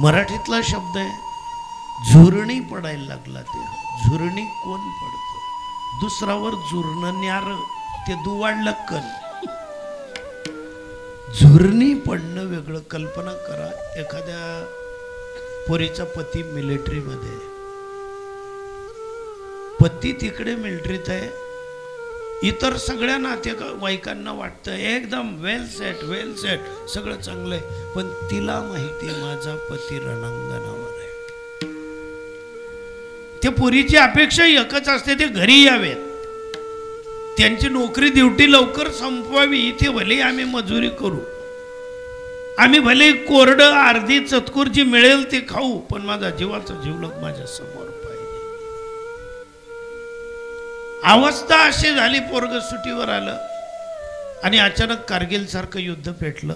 मराठीतला शब्द आहे झुरणी पडायला लागला. ते झुरणी कोण पडतं? दुसरावर झुरण न्यार ते दुवाडलं कल. झुरणी पडणं वेगळं. कल्पना करा, एखाद्या पोरीचा पती मिलिटरीमध्ये, पती तिकडे मिलिटरीत आहे, इतर सगळ्या नातेवाईकांना वाटतं एकदम वेल सेट सगळं चांगलं आहे, पण तिला माहिती आहे माझा पती रणांगणावर आहे. त्या पोरीची अपेक्षा एकच असते, ते घरी यावेत, त्यांची नोकरी ड्युटी लवकर संपवावी. इथे भले आम्ही मजुरी करू, आम्ही भले कोरडं अर्धी चतकूर जी मिळेल ते खाऊ, पण माझा जीवाचा जीवलग माझ्या समोर पाहिजे. अवस्था अशी झाली, पोरग सुटीवर आलं आणि अचानक कारगिल सारखं युद्ध पेटलं.